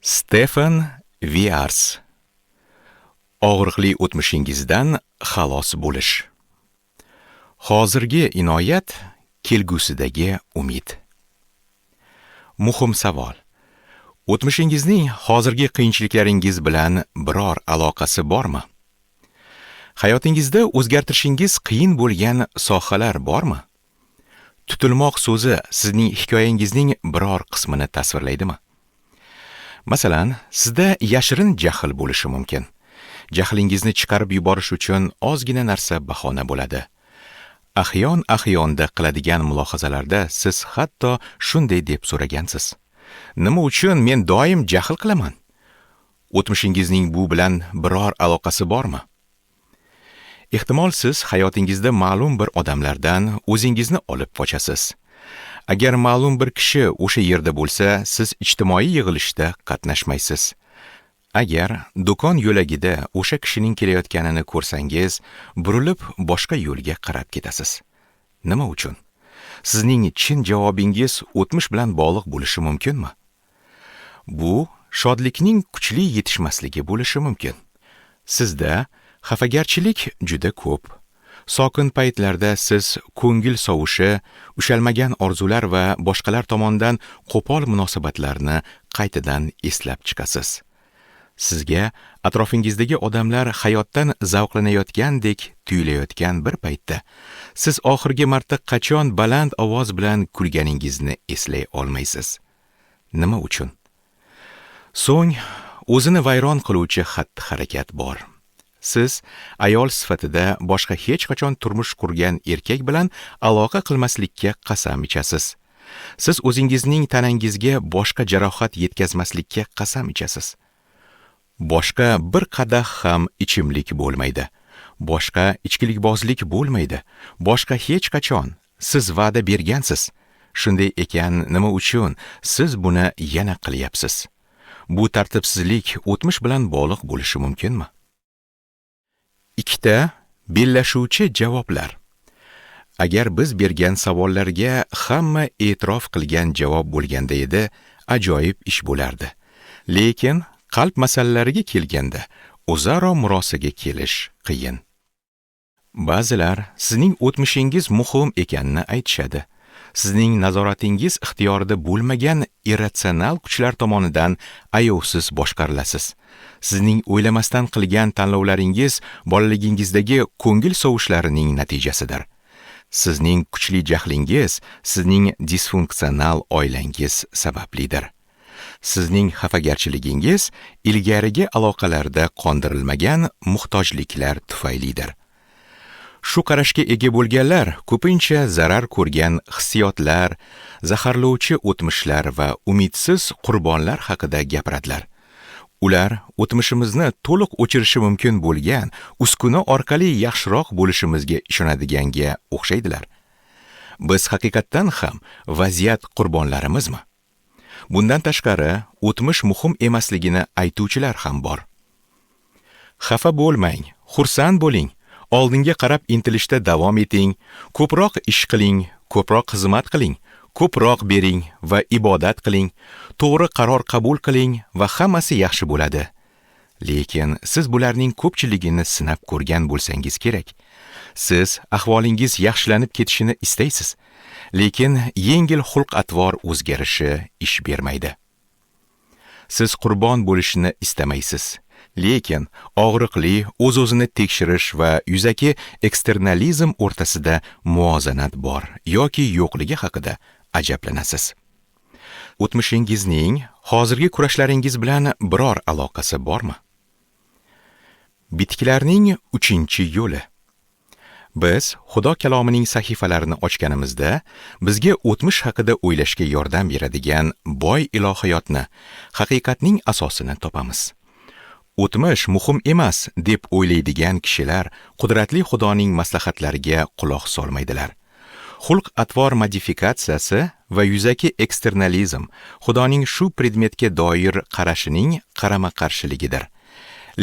Stefan Wiars. Og'riqli o'tmishingizdan xalos bo'lish. Hozirgi inoyat, kelgusidagi umid. Muhim savol. O'tmishingizning hozirgi qiyinchiliklaringiz bilan biror aloqasi bormi? Hayotingizda o'zgartirishingiz qiyin bo'lgan sohalar bormi? Tutilmoq so'zi sizning hikoyangizning biror qismini tasvirlaydimi? Masalan, sizda yashirin jahl bo'lishi mumkin. Jahlingizni chiqarib yuborish uchun ozgina narsa bahona bo'ladi. Ahyon-ahyonda qiladigan mulohazalarda siz hatto shunday deb so'ragansiz. Nima uchun men doim jahl qilaman? O'tmishingizning bu bilan biror aloqasi bormi? Ehtimol siz hayotingizda ma'lum bir odamlardan o'zingizni olib qochasiz. Agar ma'lum bir kishi o'sha yerda bo'lsa, siz ijtimoiy yig'ilishda qatnashmaysiz. Agar do'kon yo'lagida o'sha kishining kelayotganini ko'rsangiz, burilib boshqa yo'lga qarab ketasiz. Nima uchun? Sizning chin javobingiz o'tmish bilan bog'liq bo'lishi mumkinmi? Bu shodlikning kuchli yetishmasligi bo'lishi mumkin. Sizda xafagarchilik juda ko'p. Sokin paytlarda siz ko'ngil sovushi, ushalmagan orzular va boshqalar tomonidan qo'pol munosabatlarni qaytadan eslab chiqasiz. Sizga atrofingizdagi odamlar hayotdan zavqlanayotgandek tuyulayotgan bir paytda, siz oxirgi marta qachon baland ovoz bilan kulganingizni eslay olmaysiz. Nima uchun? So'ng o'zini vayron qiluvchi xatti-harakat bor. Siz ayol sifatida boshqa hech qachon turmush qurgan erkak bilan aloqa qilmaslikka qasam ichasiz. Siz o'zingizning tanangizga boshqa jarohat yetkazmaslikka qasam ichasiz. Boshqa bir qadah ham ichimlik bo'lmaydi. Boshqa ichkilikbozlik bo'lmaydi. Boshqa hech qachon siz va'da bergansiz. Shunday ekan, nima uchun siz buni yana qilyapsiz? Bu tartibsizlik o'tmish bilan bog'liq bo'lishi mumkinmi? Ikkita bellashuvchi javoblar. Agar biz bergan savollarga hamma e'tirof qilgan javob bo'lganda edi, ajoyib ish bo'lardi. Lekin qalb masalalariga kelganda o'zaro murosaga kelish qiyin. Ba'zilar sizning o'tmishingiz muhim ekanini aytishadi. Sizning nazoratingiz ixtiyorida bo'lmagan irratsional kuchlar tomonidan ayovsiz boshqarilasiz. Sizning o'ylamasdan qilgan tanlovlaringiz bolaligingizdagi ko'ngil sovushlarining natijasidir. Sizning kuchli jahlingiz sizning disfunksional oilangiz sabablidir. Sizning xafagarchiligingiz ilgarigi aloqalarda qondirilmagan muhtojliklar tufaylidir. Shu qarashga ega bo'lganlar ko'pincha zarar ko'rgan hissiyotlar, zaharlovchi o'tmishlar va umidsiz qurbonlar haqida gapiradilar. Ular o'tmishimizni to'liq o'chirishi mumkin bo'lgan uskuna orqali yaxshiroq bo'lishimizga ishonadiganga o'xshaydilar. Biz haqiqatdan ham vaziyat qurbonlarimizmi? Bundan tashqari, o'tmish muhim emasligini aytuvchilar ham bor. Xafa bo'lmang, xursand bo'ling. Oldinga qarab intilishda davom eting, ko'proq ish qiling, ko'proq xizmat qiling, ko'proq bering va ibodat qiling, to'g'ri qaror qabul qiling va hammasi yaxshi bo'ladi. Lekin siz bularning ko'pchiligini sinab ko'rgan bo'lsangiz kerak. Siz ahvolingiz yaxshilanib ketishini istaysiz, lekin yengil xulq-atvor o'zgarishi ish bermaydi. Siz qurbon bo'lishni istamaysiz. Lekin og'riqli o'z-o'zini tekshirish va yuzaki eksternalizm o'rtasida muvozanat bor yoki yo'qligi haqida ajablanasiz. O'tmishingizning hozirgi kurashlaringiz bilan biror aloqasi bormi? Bitiklarning 3-yo'li. Biz Xudo kalomining sahifalarini ochganimizda bizga o'tmish haqida o'ylashga yordam beradigan boy ilohiyotni, haqiqatning asosini topamiz. O'tmish muhim emas deb o'ylaydigan kishilar qudratli Xudoning maslahatlariga quloq solmaydilar. Xulq-atvor modifikatsiyasi va yuzaki eksternalizm Xudoning shu predmetga doir qarashining qarama-qarshiligidir.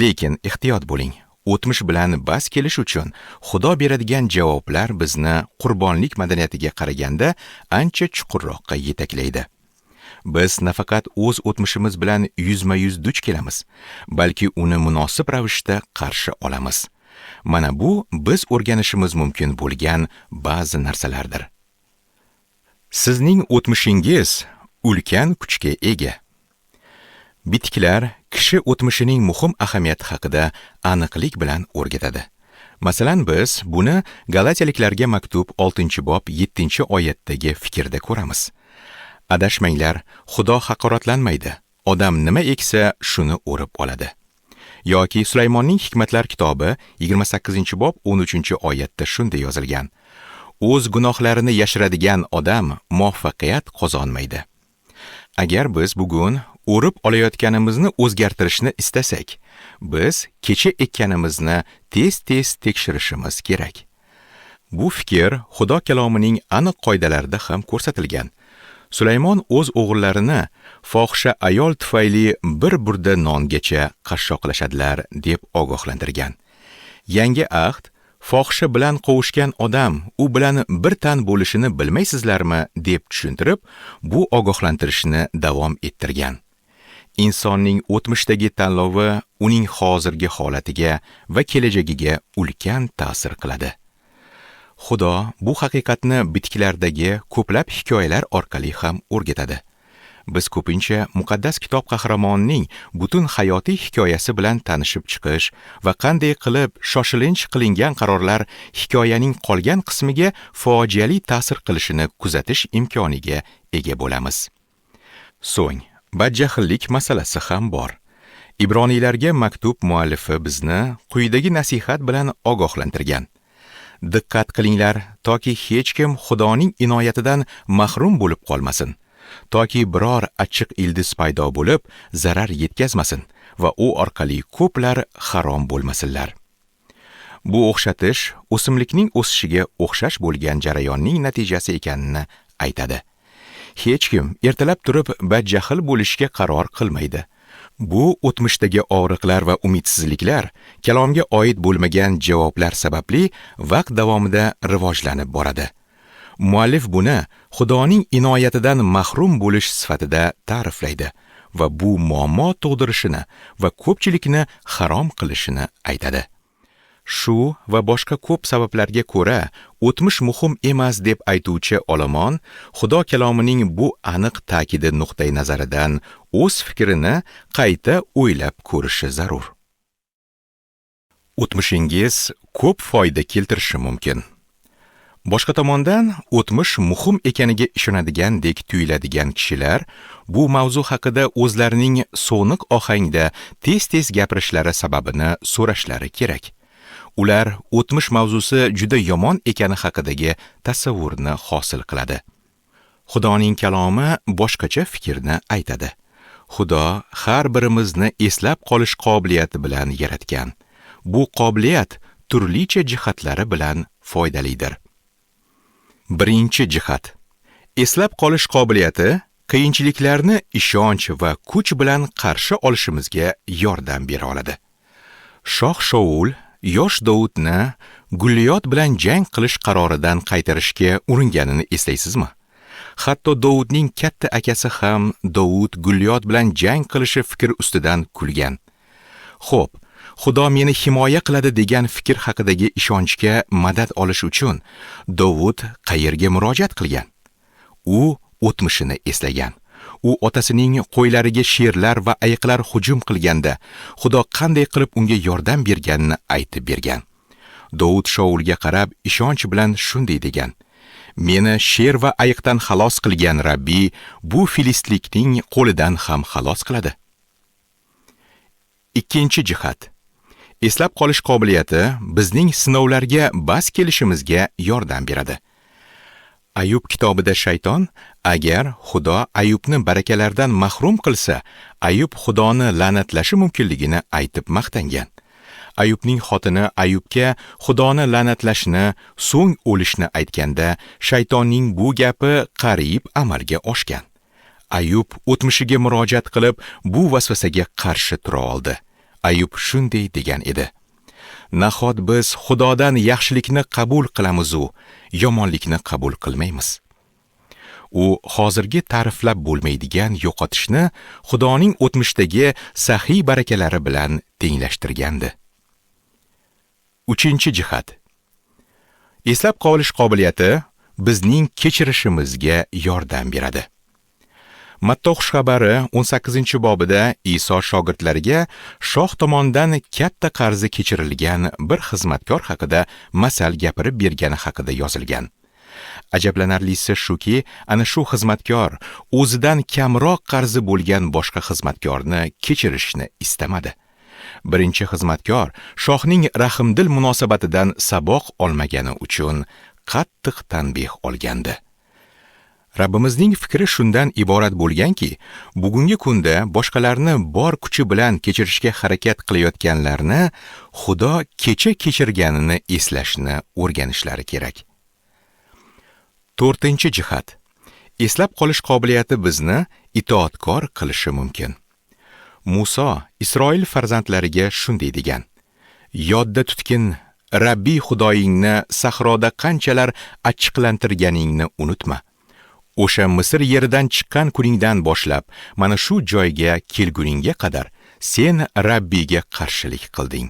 Lekin ehtiyot bo'ling. O'tmish bilan bas kelish uchun Xudo beradigan javoblar bizni qurbonlik madaniyatiga qaraganda ancha chuqurroqqa yetaklaydi. Biz nafaqat o'z o'tmishimiz bilan yuzma-yuz duch kelamiz, balki uni munosib ravishda qarshi olamiz. Mana bu biz o'rganishimiz mumkin bo'lgan ba'zi narsalardir. Sizning o'tmishingiz ulkan kuchga ega. Bitiklar kishi o'tmishining muhim ahamiyati haqida aniqlik bilan o'rgatadi. Masalan, biz buni Galatiyaliklarga maktub 6-bob 7-oyatdagi fikrda ko'ramiz. Adashmanglar, Xudo haqoratlanmaydi. Odam nima eksa, shuni o'rib oladi. Yoki Sulaymonning hikmatlar kitobi 28-bob 13-oyatda shunday yozilgan: O'z gunohlarini yashiradigan odam muvaffaqiyat qozonmaydi. Agar biz bugun o'rib olayotganimizni o'zgartirishni istasak, biz kecha ekkanimizni tez-tez tekshirishimiz kerak. Bu fikr Xudo kalomining aniq qoidalarida ham ko'rsatilgan. Sulaymon o'z o'g'illarini fohisha ayol tufayli bir burda nongacha qashshoqlashadilar deb ogohlantirgan. Yangi ahd fohisha bilan qovushgan odam u bilan bir tan bo'lishini bilmaysizlarmi deb tushuntirib, bu ogohlantirishni davom ettirgan. Insonning o'tmishdagi tanlovi uning hozirgi holatiga va kelajagiga ulkan ta'sir qiladi. Xudo bu haqiqatni bitiklardagi ko'plab hikoyalar orqali ham o'rgatadi. Biz ko'pincha muqaddas kitob qahramonining butun hayotiy hikoyasi bilan tanishib chiqish va qanday qilib shoshilinch qilingan qarorlar hikoyaning qolgan qismiga fojiali ta'sir qilishini kuzatish imkoniga ega bo'lamiz. So'ng badjahllik masalasi ham bor. Ibroniylarga maktub muallifi bizni quyidagi nasihat bilan ogohlantirgan. Diqqat qilinglar, toki hech kim Xudoning inoyatidan mahrum bo'lib qolmasin, toki biror achchiq ildiz paydo bo'lib zarar yetkazmasin va u orqali ko'plar harom bo'lmasinlar. Bu o'xshatish o'simlikning o'sishiga o'xshash bo'lgan jarayonning natijasi ekanini aytadi. Hech kim ertalab turib badjahl bo'lishga qaror qilmaydi. Bu o'tmishdagi og'riqlar va umidsizliklar, kalomga oid bo'lmagan javoblar sababli vaqt davomida rivojlanib boradi. Muallif buni Xudoning inoyatidan mahrum bo'lish sifatida ta'riflaydi va bu muammo tug'dirishini va ko'pchilikni harom qilishini aytadi. Shu va boshqa ko'p sabablarga ko'ra, o'tmish muhim emas deb aytuvchi olomon Xudo kalomining bu aniq ta'kidi nuqtai nazaridan o'z fikrini qayta o'ylab ko'rishi zarur. O'tmishingiz ko'p foyda keltirishi mumkin. Boshqa tomondan, o'tmish muhim ekaniga ishonadigandek tuyuladigan kishilar bu mavzu haqida o'zlarining so'niq ohangda tez-tez gapirishlari sababini so'rashlari kerak. Ular o'tmish mavzusi juda yomon ekani haqidagi tasavvurni hosil qiladi. Xudoning kalomi boshqacha fikrni aytadi. Xudo har birimizni eslab qolish qobiliyati bilan yaratgan. Bu qobiliyat turlicha jihatlari bilan foydalidir. Birinchi jihat. Eslab qolish qobiliyati qiyinchiliklarni ishonch va kuch bilan qarshi olishimizga yordam bera oladi. Shoh Shaul yosh Davudni Gulliyot bilan jang qilish qaroridan qaytarishga uringanini eslaysizmi? Hatto Davudning katta akasi ham Davud Gulliyot bilan jang qilishi fikr ustidan kulgan. Xo'p, Xudo meni himoya qiladi degan fikr haqidagi ishonchga madad olish uchun Davud qayerga murojaat qilgan? U o'tmishini eslagan. U otasining qo'ylariga sherlar va ayiqlar hujum qilganda Xudo qanday qilib unga yordam berganini aytib bergan. Davud Shaulga qarab ishonch bilan shunday degan: Meni sher va ayiqdan xalos qilgan Rabbiy bu filistlikning qo'lidan ham xalos qiladi. Ikkinchi jihat. Eslab qolish qobiliyati bizning sinovlarga bas kelishimizga yordam beradi. Ayub kitobida shayton, agar Xudo Ayubni barakalardan mahrum qilsa, Ayub Xudoni la'natlashi mumkinligini aytib maqtangan. Ayubning xotini Ayubga Xudoni la'natlashni, so'ng o'lishni aytganda, shaytonning bu gapi qariyb amalga oshgan. Ayub o'tmishiga murojaat qilib, bu vasvasaga qarshi tura oldi. Ayub shunday degan edi: Nahot biz Xudodan yaxshilikni qabul qilamiz-u, yomonlikni qabul qilmaymiz. U hozirgi ta'riflab bo'lmaydigan yo'qotishni Xudoning o'tmishdagi saxiy barakalari bilan tenglashtirgandi. 3-chi jihat. Eslab qolish qobiliyati bizning kechirishimizga yordam beradi. Matta xushxabari 18-bobida Iso shogirdlariga shoh tomonidan katta qarzi kechirilgan bir xizmatkor haqida masal gapirib bergani haqida yozilgan. Ajablanarlisi shuki, ana shu xizmatkor o'zidan kamroq qarzi bo'lgan boshqa xizmatkorni kechirishni istamadi. Birinchi xizmatkor shohning rahmdil munosabatidan saboq olmagani uchun qattiq tanbeh olgandi. Rabbimizning fikri shundan iborat bo'lganki, bugungi kunda boshqalarni bor kuchi bilan kechirishga harakat qilayotganlarni Xudo kecha kechirganini eslashni o'rganishlari kerak. 4-chi jihat. Eslab qolish qobiliyati bizni itoatkor qilishi mumkin. Muso Isroil farzandlariga shunday degan: Yodda tutgin, Rabbiy Xudoyingni sahroda qanchalar achchiqlantirganingni unutma. O'sha Misr yeridan chiqqan kuningdan boshlab, mana shu joyga kelguningga qadar sen Rabbiyga qarshilik qilding.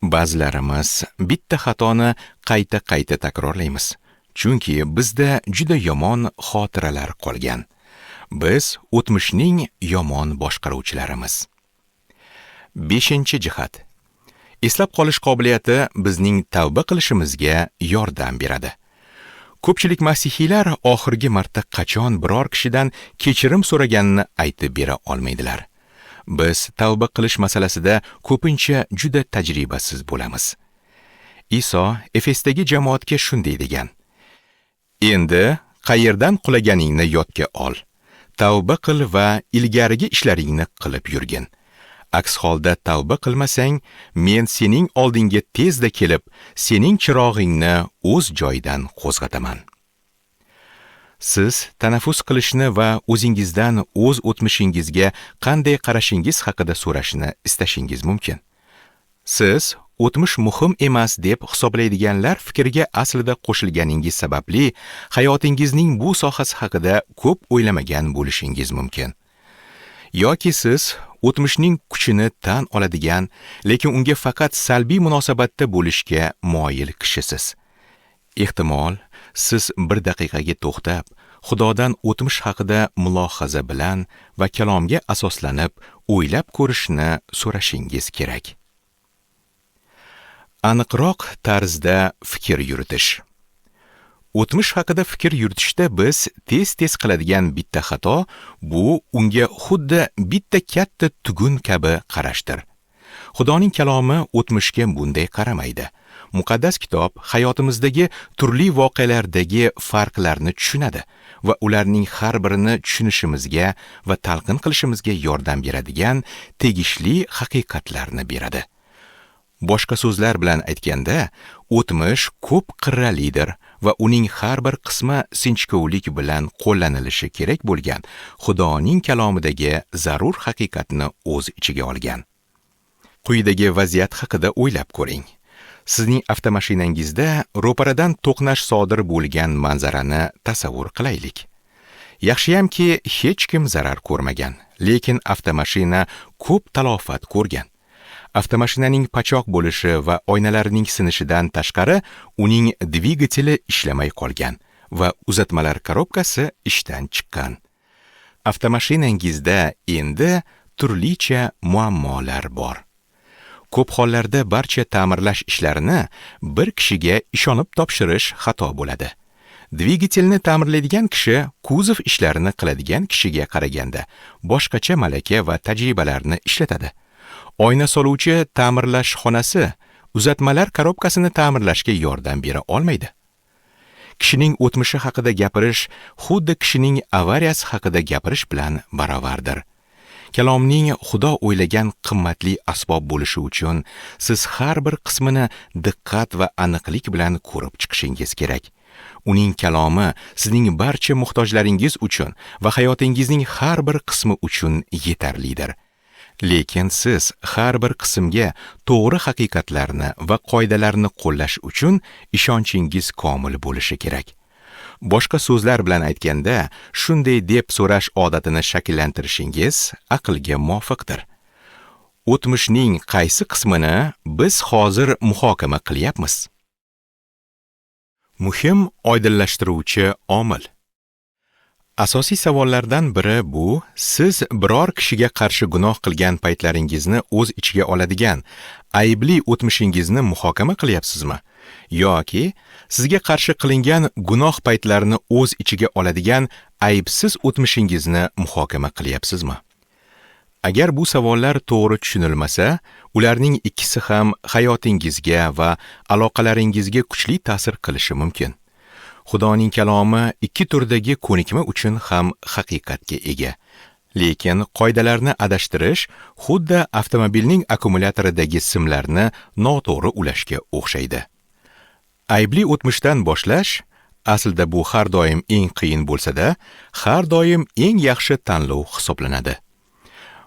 Ba'zilarimiz bitta xatoni qayta takrorlaymiz, chunki bizda juda yomon xotiralar qolgan. Biz o'tmishning yomon boshqaruvchilarimiz. 5-chi jihat. Eslab qolish qobiliyati bizning tavba qilishimizga yordam beradi. Ko'pchilik masihiylar oxirgi marta qachon biror kishidan kechirim so'raganini aytib bera olmaydilar. Biz tavba qilish masalasida ko'pincha juda tajribasiz bo'lamiz. Iso Efesdagi jamoatga shunday degan: Endi qayerdan qulaganingni yodga ol. Tavba qil va ilgarigi ishlaringni qilib yurgin. Aks holda tavba qilmasang, men sening oldinga tezda kelib, sening chirog'ingni o'z joyidan qo'zg'ataman. Siz tanaffus qilishni va o'zingizdan o'z o'tmishingizga qanday qarashingiz haqida so'rashni istashingiz mumkin. Siz o'tmish muhim emas deb hisoblaydiganlar fikriga aslida qo'shilganingiz sababli hayotingizning bu sohasi haqida ko'p o'ylamagan bo'lishingiz mumkin. Yoki siz o'tmishning kuchini tan oladigan, lekin unga faqat salbiy munosabatda bo'lishga moyil kishisiz. Ehtimol, siz bir daqiqaga to'xtab, Xudodan o'tmish haqida mulohaza bilan va kalomga asoslanib o'ylab ko'rishni so'rashingiz kerak. Aniqroq tarzda fikr yuritish. O'tmish haqida fikr yuritishda biz tez qiladigan bitta xato bu unga xuddi bitta katta tugun kabi qarashdir. Xudoning kalomi o'tmishga bunday qaramaydi. Muqaddas kitob hayotimizdagi turli voqealardagi farqlarni tushunadi va ularning har birini tushunishimizga va talqin qilishimizga yordam beradigan tegishli haqiqatlarni beradi. Boshqa so'zlar bilan aytganda, o'tmish ko'p qirralidir va uning har bir qismi sinchkovlik bilan qo'llanilishi kerak bo'lgan Xudoning kalomidagi zarur haqiqatni o'z ichiga olgan. Quyidagi vaziyat haqida o'ylab ko'ring. Sizning avtomashinangizda ro'paradan to'qnash sodir bo'lgan manzarani tasavvur qilaylik. Yaxshiyamki hech kim zarar ko'rmagan, lekin avtomashina ko'p talofat ko'rgan. Avtomashinaning pachoq bo'lishi va oynalarining sinishidan tashqari uning dvigateli ishlamay qolgan va uzatmalar korobkasi ishdan chiqqan. Avtomashinangizda endi turlicha muammolar bor. Ko'p hollarda barcha ta'mirlash ishlarini bir kishiga ishonib topshirish xato bo'ladi. Dvigatelni ta'mirlaydigan kishi kuzov ishlarini qiladigan kishiga qaraganda boshqacha malaka va tajribalarni ishlatadi. Oyna soluvchi ta'mirlash xonasi uzatmalar korobkasini ta'mirlashga yordam bera olmaydi. Kishining o'tmishi haqida gapirish xuddi kishining avariyasi haqida gapirish bilan barobardir. Kalomning Xudo o'ylagan qimmatli asbob bo'lishi uchun siz har bir qismini diqqat va aniqlik bilan ko'rib chiqishingiz kerak. Uning kalomi sizning barcha muhtojlaringiz uchun va hayotingizning har bir qismi uchun yetarlidir. Lekin siz har bir qismga to'g'ri haqiqatlarni va qoidalarni qo'llash uchun ishonchingiz komil bo'lishi kerak. Boshqa so'zlar bilan aytganda, shunday deb so'rash odatini shakllantirishingiz aqlga muvofiqdir. O'tmishning qaysi qismini biz hozir muhokama qilyapmiz? Muhim oydinlashtiruvchi omil. Asosiy savollardan biri bu, siz biror kishiga qarshi gunoh qilgan paytlaringizni o'z ichiga oladigan aybli o'tmishingizni muhokama qilyapsizmi? Yoki sizga qarshi qilingan gunoh paytlarini o'z ichiga oladigan aybsiz o'tmishingizni muhokama qilyapsizmi? Agar bu savollar to'g'ri tushunilmasa, ularning ikkisi ham hayotingizga va aloqalaringizga kuchli ta'sir qilishi mumkin. Xudoning kalomi ikki turdagi ko'nikma uchun ham haqiqatga ega. Lekin qoidalarni adashtirish xuddi avtomobilning akkumulyatoridagi simlarni noto'g'ri ulashga o'xshaydi. Aybli o'tmishdan boshlash aslida bu har doim eng qiyin bo'lsa-da, har doim eng yaxshi tanlov hisoblanadi.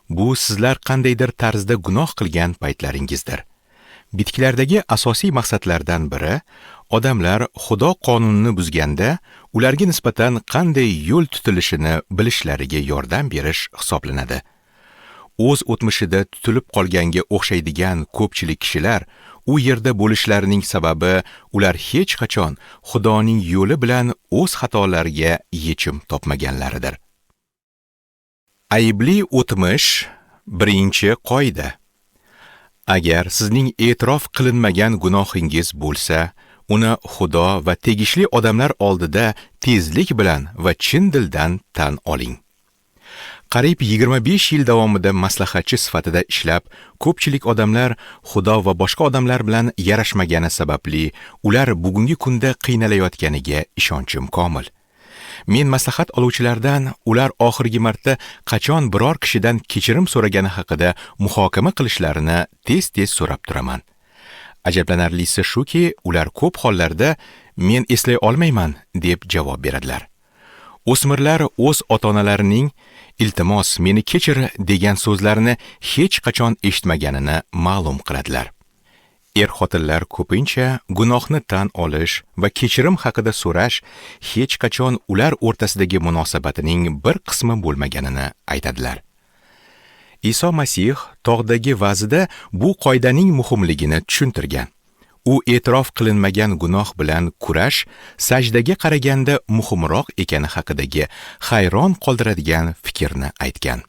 Bu sizlar qandaydir tarzda gunoh qilgan paytlaringizdir. Bitiklardagi asosiy maqsadlardan biri odamlar Xudo qonunini buzganda ularga nisbatan qanday yo'l tutilishini bilishlariga yordam berish hisoblanadi. O'z o'tmishida tutilib qolganga o'xshaydigan ko'pchilik kishilar u yerda bo'lishlarining sababi ular hech qachon Xudoning yo'li bilan o'z xatolariga yechim topmaganlaridir. Aybli o'tmish birinchi qoida. Agar sizning e'tirof qilinmagan gunohingiz bo'lsa, uni Xudo va tegishli odamlar oldida tezlik bilan va chin dildan tan oling. Qariyb 25 yil davomida maslahatchi sifatida ishlab, ko'pchilik odamlar Xudo va boshqa odamlar bilan yarashmagani sababli ular bugungi kunda qiynalayotganiga ishonchim komil. Men maslahat oluvchilardan ular oxirgi marta qachon biror kishidan kechirim so'ragani haqida muhokama qilishlarini tez-tez so'rab turaman. Ajablanarlisi shuki, ular ko'p hollarda men eslay olmayman deb javob beradilar. O'smirlar o'z ota-onalarining iltimos meni kechir degan so'zlarini hech qachon eshitmaganini ma'lum qiladilar. Er-xotinlar ko'pincha gunohni tan olish va kechirim haqida so'rash hech qachon ular o'rtasidagi munosabatining bir qismi bo'lmaganini aytadilar. Iso Masih tog'dagi va'zida bu qoidaning muhimligini tushuntirgan. U e'tirof qilinmagan gunoh bilan kurash sajdaga qaraganda muhimroq ekani haqidagi hayron qoldiradigan fikrni aytgan.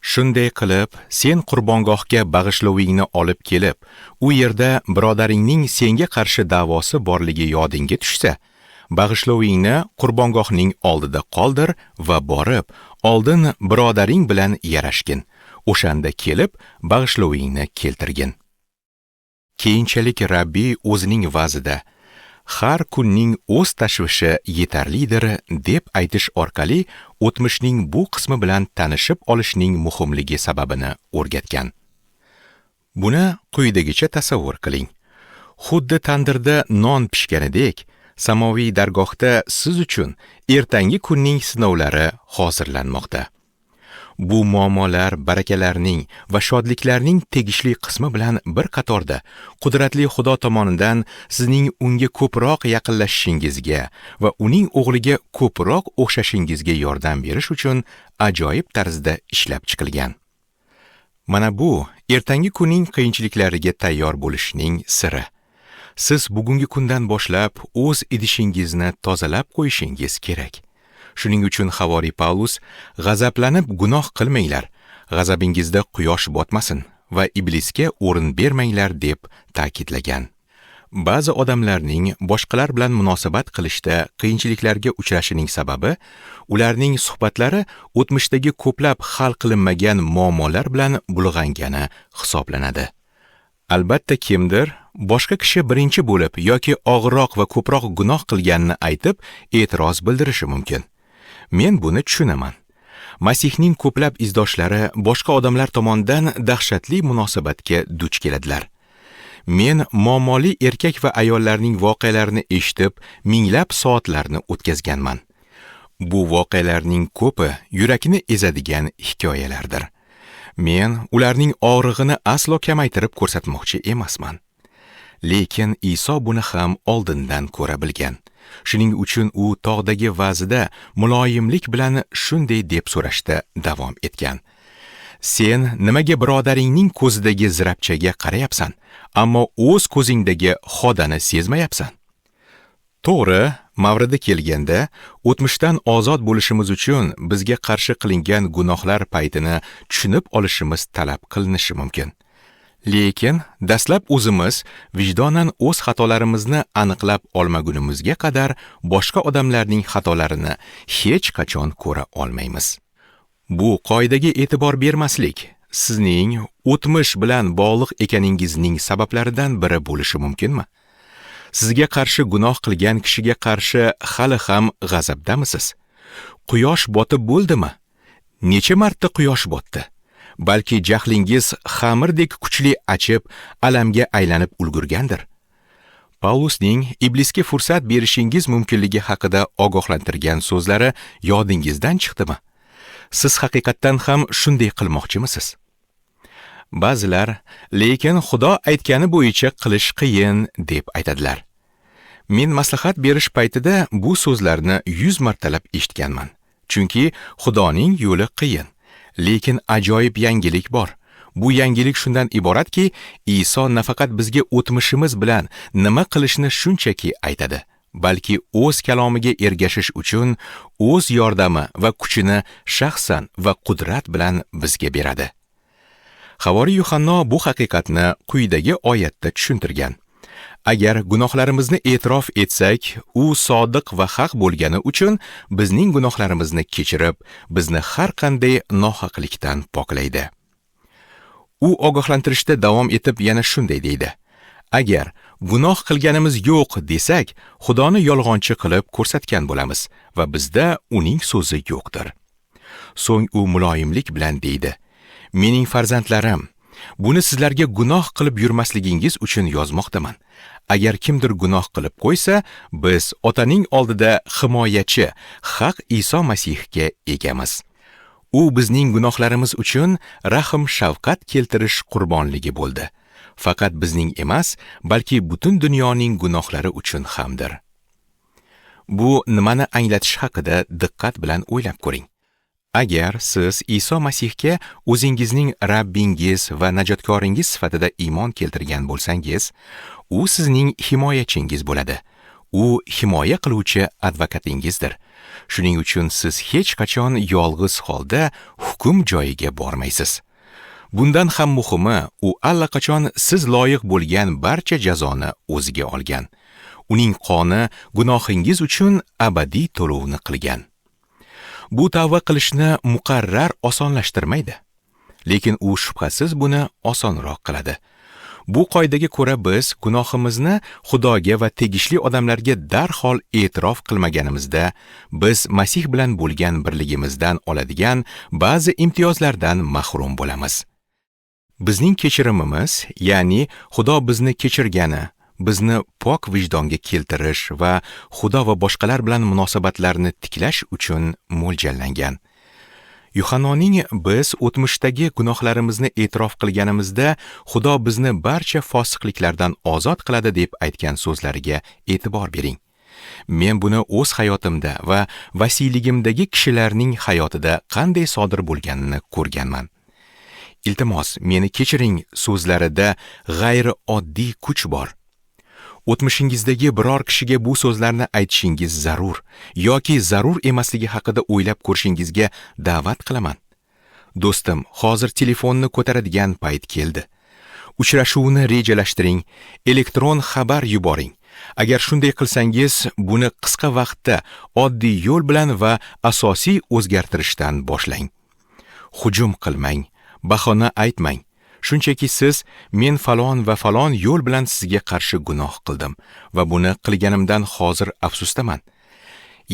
Shunday qilib, sen qurbongohga bag'ishlovingni olib kelib, u yerda birodaringning senga qarshi da'vosi borligi yodingga tushsa, bag'ishlovingni qurbongohning oldida qoldir va borib, oldin birodaring bilan yarashgin. O'shanda kelib, bag'ishlovingni keltirgin. Keyinchalik Rabbiy o'zining va'zida har kunning o'z tashvishi yetarlidir deb aytish orqali o'tmishning bu qismi bilan tanishib olishning muhimligi sababini o'rgatgan. Buni quyidagicha tasavvur qiling. Xuddi tandirda non pishganidek, samoviy dargohda siz uchun ertangi kunning sinovlari hozirlanmoqda. Bu muammolar barakalarning va shodliklarning tegishli qismi bilan bir qatorda qudratli Xudo tomonidan sizning unga ko'proq yaqinlashishingizga va uning o'g'liga ko'proq o'xshashingizga yordam berish uchun ajoyib tarzda ishlab chiqilgan. Mana bu ertangi kunning qiyinchiliklariga tayyor bo'lishning siri. Siz bugungi kundan boshlab o'z idishingizni tozalab qo'yishingiz kerak. Shuning uchun Havoriy Paulus g'azablanib gunoh qilmanglar, g'azabingizda quyosh botmasin va iblisga o'rin bermanglar deb ta'kidlagan. Ba'zi odamlarning boshqalar bilan munosabat qilishda qiyinchiliklarga uchrashining sababi ularning suhbatlari o'tmishdagi ko'plab hal qilinmagan muammolar bilan bulg'angani hisoblanadi. Albatta kimdir boshqa kishi birinchi bo'lib yoki og'irroq va ko'proq gunoh qilganini aytib e'tiroz bildirishi mumkin. Men buni tushunaman. Masihning ko'plab izdoshlari boshqa odamlar tomonidan dahshatli munosabatga duch keladilar. Men muammoli erkak va ayollarning voqealarini eshitib, minglab soatlarni o'tkazganman. Bu voqealarning ko'pi yurakni ezadigan hikoyalardir. Men ularning og'rig'ini aslo kamaytirib ko'rsatmoqchi emasman. Lekin Iso buni ham oldindan ko'ra bilgan Shuning uchun u tog'dagi va'zida muloyimlik bilan shunday deb so'rashda davom etgan: Sen nimaga birodaringning ko'zidagi zirabchaga qarayapsan, ammo o'z ko'zingdagi xodani sezmayapsan? To'g'ri, mavridi kelganda, o'tmishdan ozod bo'lishimiz uchun bizga qarshi qilingan gunohlar paytini tushunib olishimiz talab qilinishi mumkin. Lekin dastlab o'zimiz vijdonan o'z xatolarimizni aniqlab olmagunimizga qadar boshqa odamlarning xatolarini hech qachon ko'ra olmaymiz. Bu qoidaga e'tibor bermaslik sizning o'tmish bilan bog'liq ekaningizning sabablaridan biri bo'lishi mumkinmi? Sizga qarshi gunoh qilgan kishiga qarshi hali ham g'azabdamisiz? Quyosh botib bo'ldimi? Necha marta quyosh botdi? Balki jahlingiz xamirdek kuchli achib, alamga aylanib ulgurgandir. Pavlusning iblisga fursat berishingiz mumkinligi haqida ogohlantirgan so'zlari yodingizdan chiqdimi? Siz haqiqatdan ham shunday qilmoqchimisiz? Ba'zilar, lekin Xudo aytgani bo'yicha qilish qiyin deb aytadilar. Men maslahat berish paytida bu so'zlarni 100 martalab eshitganman. Chunki Xudoning yo'li qiyin. Lekin ajoyib yangilik bor. Bu yangilik shundan iboratki, Iso nafaqat bizga o'tmishimiz bilan nima qilishni shunchaki aytadi, balki o'z kalomiga ergashish uchun o'z yordami va kuchini shaxsan va qudrat bilan bizga beradi. Havoriy Yuhanno bu haqiqatni quyidagi oyatda tushuntirgan: Agar gunohlarimizni e'tirof etsak, u sodiq va haq bo'lgani uchun bizning gunohlarimizni kechirib, bizni har qanday nohaqlikdan poklaydi. U ogohlantirishda davom etib yana shunday deydi: Agar gunoh qilganimiz yo'q desak, Xudoni yolg'onchi qilib ko'rsatgan bo'lamiz va bizda uning so'zi yo'qdir. So'ng u muloyimlik bilan deydi: Mening farzandlarim, buni sizlarga gunoh qilib yurmasligingiz uchun yozmoqdaman. Agar kimdir gunoh qilib qo'ysa, biz Otaning oldida himoyachi haq Iso Masihga egamiz. U bizning gunohlarimiz uchun rahm shafqat keltirish qurbonligi bo'ldi. Faqat bizning emas, balki butun dunyoning gunohlari uchun hamdir. Bu nimani anglatish haqida diqqat bilan o'ylab ko'ring. Agar siz Iso Masihga o'zingizning Rabbingiz va najotkoringiz sifatida iymon keltirgan bo'lsangiz, u sizning himoyachingiz bo'ladi. U himoya qiluvchi advokatingizdir. Shuning uchun siz hech qachon yolg'iz holda hukm joyiga bormaysiz. Bundan ham muhimi, u allaqachon siz loyiq bo'lgan barcha jazoni o'ziga olgan. Uning qoni gunohingiz uchun abadiy to'lovni qilgan. Bu tavba qilishni muqarrar osonlashtirmaydi, lekin u shubhasiz buni osonroq qiladi. Bu qoidaga ko'ra biz gunohimizni Xudoga va tegishli odamlarga darhol e'tirof qilmaganimizda, biz Masih bilan bo'lgan birligimizdan oladigan ba'zi imtiyozlardan mahrum bo'lamiz. Bizning kechirimimiz, ya'ni Xudo bizni kechirgani, bizni pok vijdonga keltirish va Xudo va boshqalar bilan munosabatlarni tiklash uchun mo'ljallangan. Yuhannoning biz o'tmishdagi gunohlarimizni e'tirof qilganimizda Xudo bizni barcha fosiqliklardan ozod qiladi deb aytgan so'zlariga e'tibor bering. Men buni o'z hayotimda va vasiyligimdagi kishilarning hayotida qanday sodir bo'lganini ko'rganman. Iltimos, meni kechiring so'zlarida g'ayri oddiy kuch bor. O'tmishingizdagi biror kishiga bu so'zlarni aytishingiz zarur yoki zarur emasligi haqida o'ylab ko'rishingizga da'vat qilaman. Do'stim, hozir telefonni ko'taradigan payt keldi. Uchrashuvni rejalashtiring, elektron xabar yuboring. Agar shunday qilsangiz, buni qisqa vaqtda oddiy yo'l bilan va asosiy o'zgartirishdan boshlang. Hujum qilmang, bahona aytmang. Shunchaki siz, men falon va falon yo'l bilan sizga qarshi gunoh qildim va buni qilganimdan hozir afsusdaman.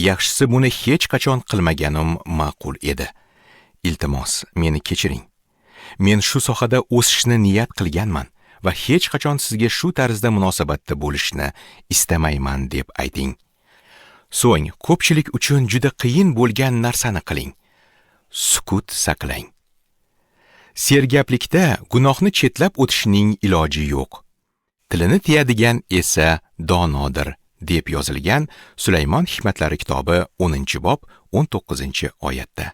Yaxshisi buni hech qachon qilmaganim ma'qul edi. Iltimos, meni kechiring. Men shu sohada o'sishni niyat qilganman va hech qachon sizga shu tarzda munosabatda bo'lishni istamayman deb ayting. So'ng ko'pchilik uchun juda qiyin bo'lgan narsani qiling. Sukut saqlang. Sergaplikda gunohni chetlab o'tishning iloji yo'q. Tilini tiyadigan esa donodir deb yozilgan Sulaymon hikmatlari kitobi 10-bob 19-oyatda.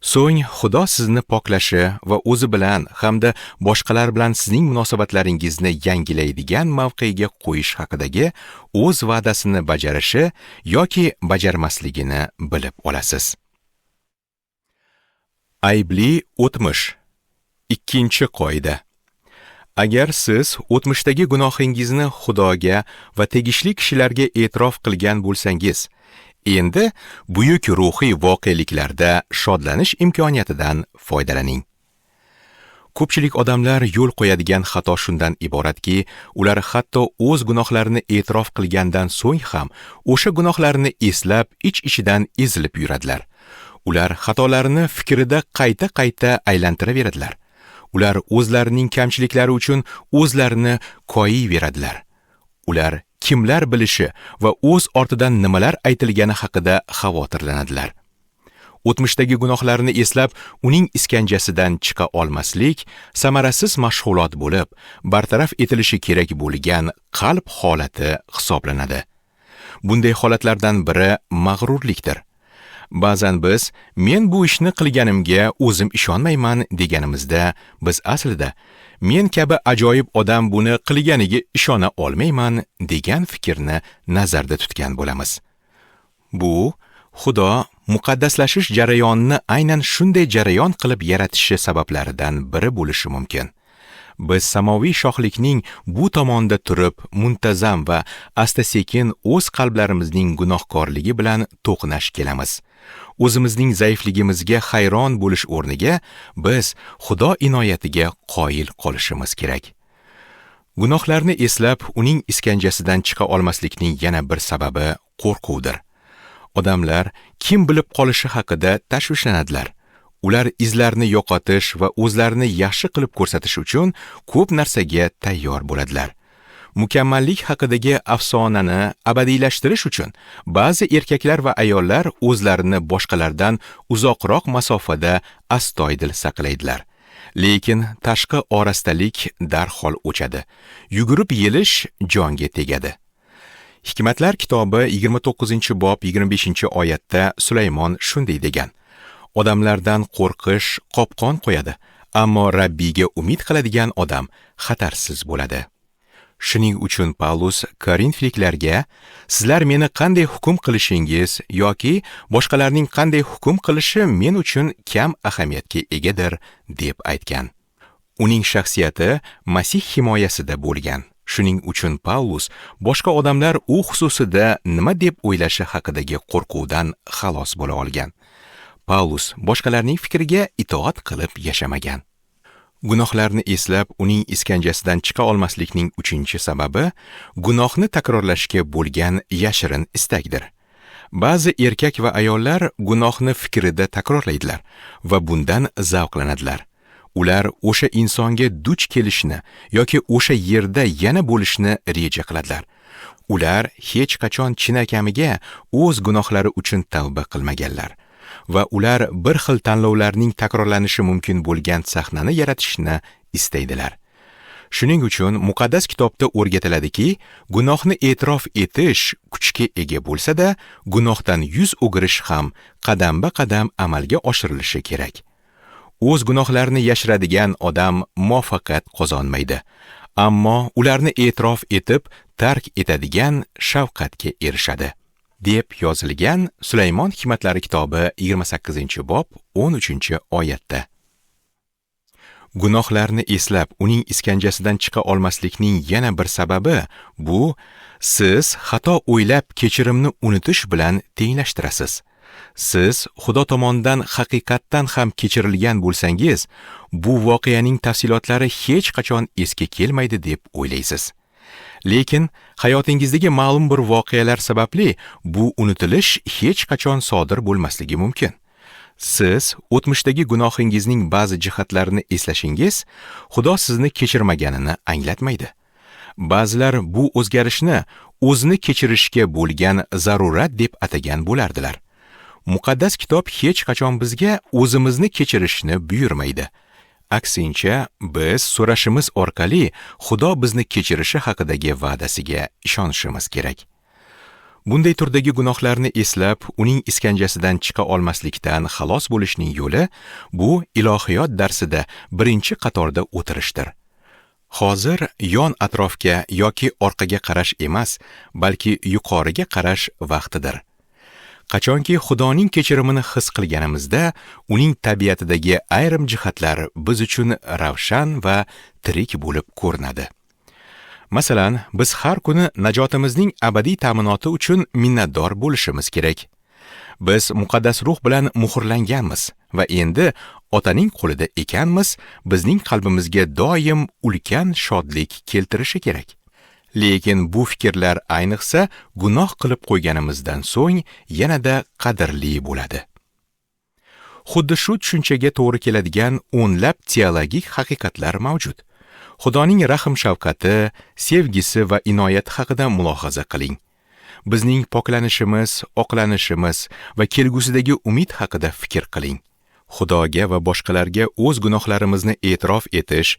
So'ng Xudo sizni poklashi va o'zi bilan hamda boshqalar bilan sizning munosabatlaringizni yangilaydigan mavqega qo'yish haqidagi o'z va'dasini bajarishi yoki bajarmasligini bilib olasiz. Aybli o'tmish. 2-qoida. Agar siz o'tmishdagi gunohingizni Xudoga va tegishli kishilarga e'tirof qilgan bo'lsangiz, endi buyuk ruhiy voqeliklarda shodlanish imkoniyatidan foydalaning. Ko'pchilik odamlar yo'l qo'yadigan xato shundan iboratki, ular hatto o'z gunohlarini e'tirof qilgandan so'ng ham o'sha gunohlarini eslab ich-ichidan ezilib yuradilar. Ular xatolarini fikrida qayta-qayta aylantiraveradilar. Ular o'zlarining kamchiliklari uchun o'zlarini koyiyveradilar. Ular kimlar bilishi va o'z ortidan nimalar aytilgani haqida xavotirlanadilar. O'tmishdagi gunohlarini eslab, uning iskanjasidan chiqa olmaslik samarasiz mashg'ulot bo'lib, bartaraf etilishi kerak bo'lgan qalb holati hisoblanadi. Bunday holatlardan biri mag'rurlikdir. Ba'zan biz men bu ishni qilganimga o'zim ishonmayman deganimizda, biz aslida men kabi ajoyib odam buni qilganiga ishona olmayman degan fikrni nazarda tutgan bo'lamiz. Bu Xudo muqaddaslashish jarayonini aynan shunday jarayon qilib yaratishi sabablaridan biri bo'lishi mumkin. Biz samoviy shohlikning bu tomonda turib, muntazam va asta-sekin o'z qalblarimizning gunohkorligi bilan to'qnash kelamiz. O'zimizning zaifligimizga hayron bo'lish o'rniga biz Xudo inoyatiga qoyil qolishimiz kerak. Gunohlarni eslab, uning iskanjasidan chiqa olmaslikning yana bir sababi qo'rquvdir. Odamlar kim bilib qolishi haqida tashvishlanadilar. Ular izlarni yo'qotish va o'zlarini yaxshi qilib ko'rsatish uchun ko'p narsaga tayyor bo'ladilar. Mukammallik haqidagi afsonani abadiylashtirish uchun ba'zi erkaklar va ayollar o'zlarini boshqalardan uzoqroq masofada astoydil saqlaydilar. Lekin tashqi orastalik darhol o'chadi. Yugurib yelish jonga tegadi. Hikmatlar kitobi 29-bob 25-oyatda Sulaymon shunday degan: Odamlardan qo'rqish qopqon qo'yadi, ammo Rabbiga umid qiladigan odam xatarsiz bo'ladi. Shuning uchun Paulus Korinfliklarga sizlar meni qanday hukm qilishingiz yoki boshqalarning qanday hukm qilishi men uchun kam ahamiyatga egadir deb aytgan. Uning shaxsiyati Masih himoyasida bo'lgan. Shuning uchun Paulus boshqa odamlar u xususida nima deb o'ylashi haqidagi qo'rquvdan xalos bo'la olgan. Paulus boshqalarning fikriga itoat qilib yashamagan. Gunohlarni eslab, uning iskanjasidan chiqa olmaslikning 3-sababi gunohni takrorlashga bo'lgan yashirin istakdir. Ba'zi erkak va ayollar gunohni fikrida takrorlaydilar va bundan zavqlanadilar. Ular o'sha insonga duch kelishni yoki o'sha yerda yana bo'lishni reja qiladilar. Ular hech qachon chinakamiga o'z gunohlari uchun tavba qilmaganlar va ular bir xil tanlovlarning takrorlanishi mumkin bo'lgan sahnani yaratishni istaydilar. Shuning uchun muqaddas kitobda o'rgatiladiki, gunohni e'tirof etish kuchga ega bo'lsa-da, gunohdan yuz o'girish ham qadam-ba-qadam amalga oshirilishi kerak. O'z gunohlarini yashiradigan odam muvaffaqiyat qozonmaydi, ammo ularni e'tirof etib, tark etadigan shafqatga erishadi, deb yozilgan Sulaymon hikmatlari kitobi 28-bob 13-oyatda. Gunohlarni eslab, uning iskanjasidan chiqa olmaslikning yana bir sababi bu siz xato o'ylab kechirimni unutish bilan tenglashtirasiz. Siz Xudo tomonidan haqiqatdan ham kechirilgan bo'lsangiz, bu voqeaning tafsilotlari hech qachon esga kelmaydi deb o'ylaysiz. Lekin hayotingizdagi ma'lum bir voqealar sababli bu unutilish hech qachon sodir bo'lmasligi mumkin. Siz o'tmishdagi gunohingizning ba'zi jihatlarini eslashingiz Xudo sizni kechirmaganini anglatmaydi. Ba'zilar bu o'zgarishni o'zini kechirishga bo'lgan zarurat deb atagan bo'lardilar. Muqaddas kitob hech qachon bizga o'zimizni kechirishni buyurmaydi. aksincha, biz so'rashimiz orqali Xudo bizni kechirishi haqidagi va'dasiga ishonishimiz kerak. Bunday turdagi gunohlarni eslab, uning iskanjasidan chiqa olmaslikdan xalos bo'lishning yo'li bu ilohiyot darsida birinchi qatorda o'tirishdir. Hozir yon atrofga yoki orqaga qarash emas, balki yuqoriga qarash vaqtidir. Qachonki Xudoning kechirimini his qilganimizda, uning tabiatidagi ayrim jihatlar biz uchun ravshan va tirik bo'lib ko'rinadi. Masalan, biz har kuni najotimizning abadiy ta'minoti uchun minnatdor bo'lishimiz kerak. Biz muqaddas ruh bilan muhrlanganmiz va endi Otaning qo'lida ekanmiz, bizning qalbimizga doim ulkan shodlik keltirishi kerak. Lekin bu fikrlar ayniqsa gunoh qilib qo'yganimizdan so'ng yanada qadrli bo'ladi. Xuddi shu tushunchaga to'g'ri keladigan o'nlab teologik haqiqatlar mavjud. Xudoning rahm shafqati, sevgisi va inoyati haqida mulohaza qiling. Bizning poklanishimiz, oqlanishimiz va kelgusidagi umid haqida fikr qiling. Xudoga va boshqalarga o'z gunohlarimizni e'tirof etish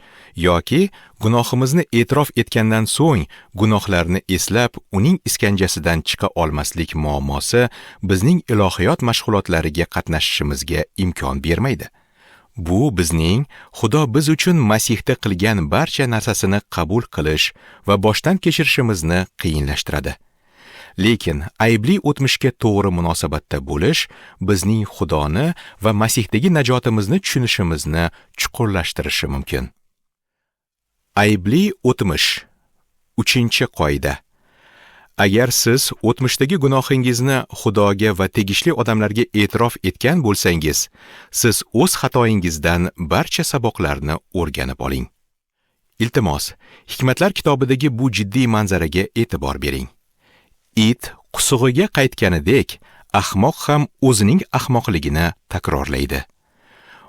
yoki gunohimizni e'tirof etgandan so'ng gunohlarni eslab uning iskanjasidan chiqa olmaslik muammosi bizning ilohiyot mashg'ulotlariga qatnashishimizga imkon bermaydi. Bu bizning Xudo biz uchun Masihda qilgan barcha narsasini qabul qilish va boshdan kechirishimizni qiyinlashtiradi. Lekin aybli o'tmishga to'g'ri munosabatda bo'lish bizning Xudoni va Masihdagi najotimizni tushunishimizni chuqurlashtirishi mumkin. Aybli o'tmish. 3-qoida. Agar siz o'tmishdagi gunohingizni Xudoga va tegishli odamlarga e'tirof etgan bo'lsangiz, siz o'z xatoyingizdan barcha saboqlarni o'rganib oling. Iltimos, Hikmatlar kitobidagi bu jiddiy manzaraga e'tibor bering. It qusug'iga qaytganidek, ahmoq ham o'zining ahmoqligini takrorlaydi.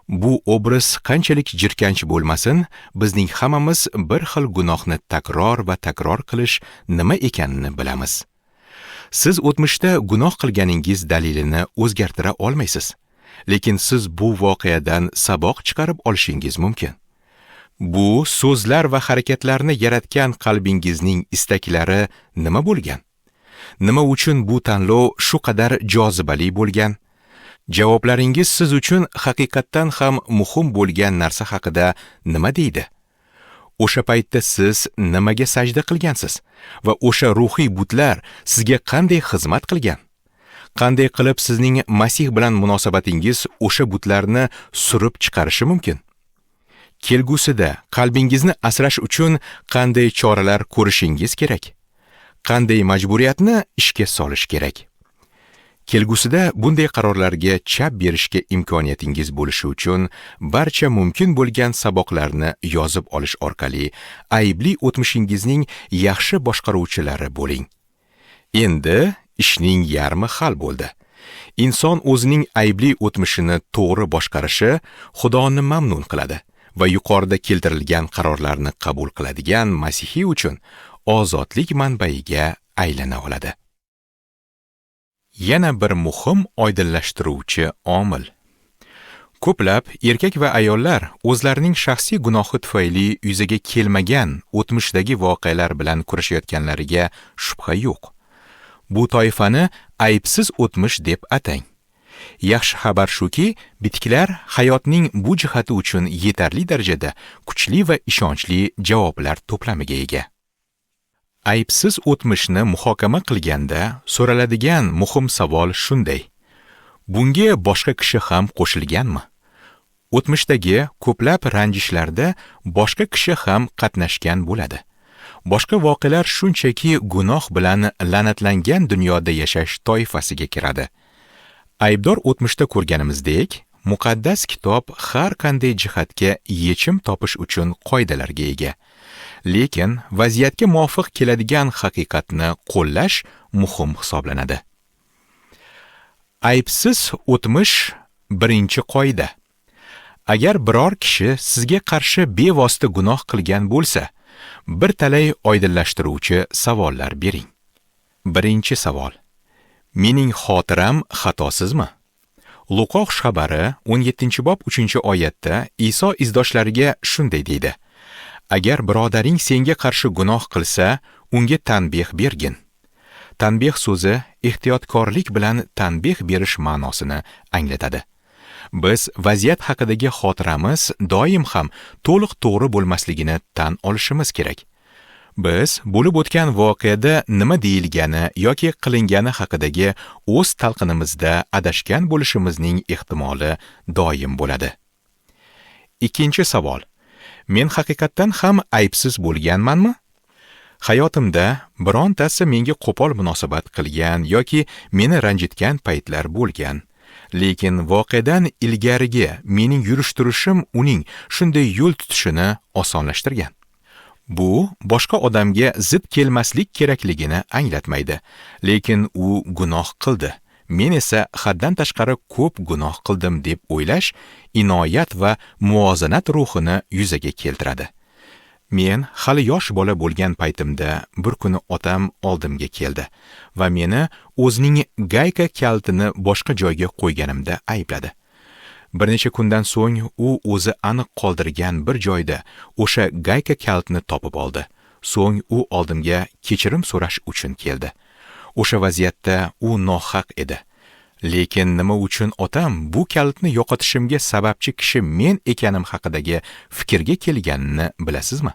Bu obraz qanchalik jirkanch bo'lmasin, bizning hammamiz bir xil gunohni takror va takror qilish nima ekanini bilamiz. Siz o'tmishda gunoh qilganingiz dalilini o'zgartira olmaysiz, lekin siz bu voqeadan saboq chiqarib olishingiz mumkin. Bu so'zlar va harakatlarni yaratgan qalbingizning istaklari nima bo'lgan? Nima uchun bu tanlov shu qadar jozibali bo'lgan? Javoblaringiz siz uchun haqiqatdan ham muhim bo'lgan narsa haqida nima deydi? O'sha paytda siz nimaga sajda qilgansiz va o'sha ruhiy butlar sizga qanday xizmat qilgan? Qanday qilib sizning Masih bilan munosabatingiz o'sha butlarni surib chiqarishi mumkin? Kelgusida qalbingizni asrash uchun qanday choralar ko'rishingiz kerak? Qanday majburiyatni ishga solish kerak? Kelgusida bunday qarorlarga chap berishga imkoniyatingiz bo'lishi uchun barcha mumkin bo'lgan saboqlarni yozib olish orqali aybli o'tmishingizning yaxshi boshqaruvchilari bo'ling. Endi ishning yarmi hal bo'ldi. Inson o'zining aybli o'tmishini to'g'ri boshqarishi Xudoni mamnun qiladi va yuqorida keltirilgan qarorlarni qabul qiladigan Masihiy uchun ozodlik manbaiga aylana oladi. Yana bir muhim oydinlashtiruvchi omil. Ko'plab erkak va ayollar o'zlarining shaxsiy gunohi tufayli yuzaga kelmagan o'tmishdagi voqealar bilan kurashayotganlariga shubha yo'q. Bu toifani aybsiz o'tmish deb atang. Yaxshi xabar shuki, bitiklar hayotning bu jihati uchun yetarli darajada kuchli va ishonchli javoblar to'plamiga ega. Aybsiz o'tmishni muhokama qilganda so'raladigan muhim savol shunday: bunga boshqa kishi ham qo'shilganmi? O'tmishdagi ko'plab ranjishlarda boshqa kishi ham qatnashgan bo'ladi. Boshqa voqealar shunchaki gunoh bilan la'natlangan dunyoda yashash toifasiga kiradi. Aybdor o'tmishda ko'rganimizdek, muqaddas kitob har qanday jihatga yechim topish uchun qoidalarga ega. Lekin vaziyatga muvofiq keladigan haqiqatni qo'llash muhim hisoblanadi. Aybsiz o'tmish birinchi qoida. Agar biror kishi sizga qarshi bevosita gunoh qilgan bo'lsa, bir talay oydinlashtiruvchi savollar bering. Birinchi savol: mening xotiram xatosizmi? Luqo xushxabari 17-bob 3-oyatda Iso izdoshlariga shunday deydi: Agar birodaring senga qarshi gunoh qilsa, unga tanbeh bergin. Tanbeh so'zi ehtiyotkorlik bilan tanbeh berish ma'nosini anglatadi. Biz vaziyat haqidagi xotiramiz doim ham to'liq to'g'ri bo'lmasligini tan olishimiz kerak. Biz bo'lib o'tgan voqeada nima deyilgani yoki qilingani haqidagi o'z talqinimizda adashgan bo'lishimizning ehtimoli doim bo'ladi. Ikkinchi savol: men haqiqatdan ham aybsiz bo'lganmanmi? Hayotimda birontasi menga qo'pol munosabat qilgan yoki meni ranjitgan paytlar bo'lgan. Lekin voqeadan ilgarigi mening yurish-turishim uning shunday yo'l tutishini osonlashtirgan. Bu boshqa odamga zid kelmaslik kerakligini anglatmaydi, lekin u gunoh qildi. Men esa haddan tashqari ko'p gunoh qildim deb o'ylash inoyat va muvozanat ruhini yuzaga keltiradi. Men hali yosh bola bo'lgan paytimda bir kuni otam oldimga keldi va meni o'zining gayka kaltini boshqa joyga qo'yganimda aybladi. Bir necha kundan so'ng u o'zi aniq qoldirgan bir joyda o'sha gayka kaltni topib oldi. So'ng u oldimga kechirim so'rash uchun keldi. O'sha vaziyatda u nohaq edi. Lekin nima uchun otam bu kalitni yo'qotishimga sababchi kishi men ekanim haqidagi fikrga kelganini bilasizmi?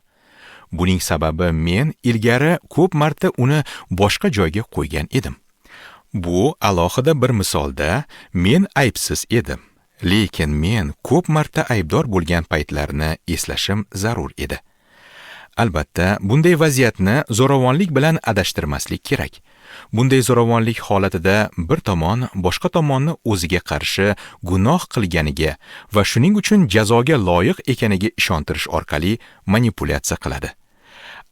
Buning sababi men ilgari ko'p marta uni boshqa joyga qo'ygan edim. Bu alohida bir misolda men aybsiz edim. Lekin men ko'p marta aybdor bo'lgan paytlarni eslashim zarur edi. Albatta, bunday vaziyatni zo'ravonlik bilan adashtirmaslik kerak. Bunday zo'ravonlik holatida bir tomon boshqa tomonni o'ziga qarshi gunoh qilganiga va shuning uchun jazoga loyiq ekaniga ishontirish orqali manipulyatsiya qiladi.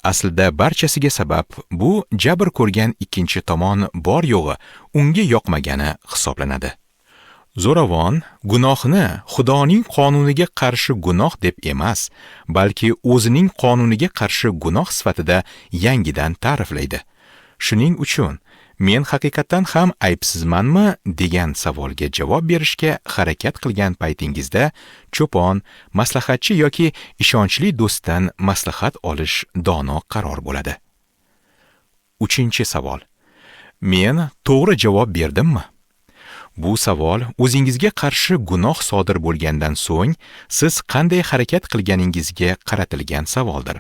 Aslida barchasiga sabab bu jabr ko'rgan ikkinchi tomon bor yo'g'i unga yoqmagani hisoblanadi. Zo'ravon gunohni Xudoning qonuniga qarshi gunoh deb emas, balki o'zining qonuniga qarshi gunoh sifatida yangidan ta'riflaydi. Shuning uchun men haqiqatan ham aybsizmanmi degan savolga javob berishga harakat qilgan paytingizda cho'pon, maslahatchi yoki ishonchli do'stdan maslahat olish dono qaror bo'ladi. Uchinchi savol: men to'g'ri javob berdimmi? Bu savol o'zingizga qarshi gunoh sodir bo'lgandan so'ng siz qanday harakat qilganingizga qaratilgan savoldir.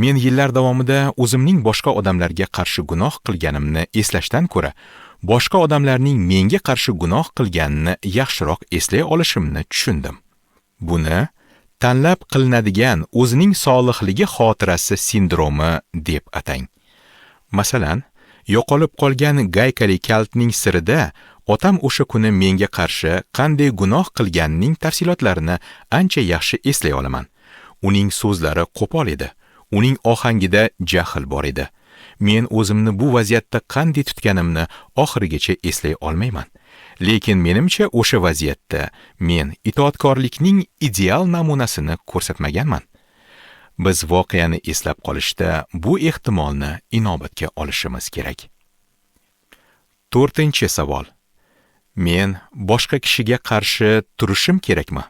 Men yillar davomida o'zimning boshqa odamlarga qarshi gunoh qilganimni eslashdan ko'ra, boshqa odamlarning menga qarshi gunoh qilganini yaxshiroq eslay olishimni tushundim. Buni tanlab qilinadigan o'zining solihligi xotirasi sindromi deb atang. Masalan, yo'qolib qolgan gaykali kaltning sirida otam o'sha kuni menga qarshi qanday gunoh qilganining tafsilotlarini ancha yaxshi eslay olaman. Uning so'zlari qo'pol edi. Uning ohangida jahl bor edi. Men o'zimni bu vaziyatda qanday tutganimni oxirigacha eslay olmayman. Lekin menimcha o'sha vaziyatda men itoatkorlikning ideal namunasini ko'rsatmaganman. Biz voqeani eslab qolishda bu ehtimolni inobatga olishimiz kerak. To'rtinchi savol: men boshqa kishiga qarshi turishim kerakmi?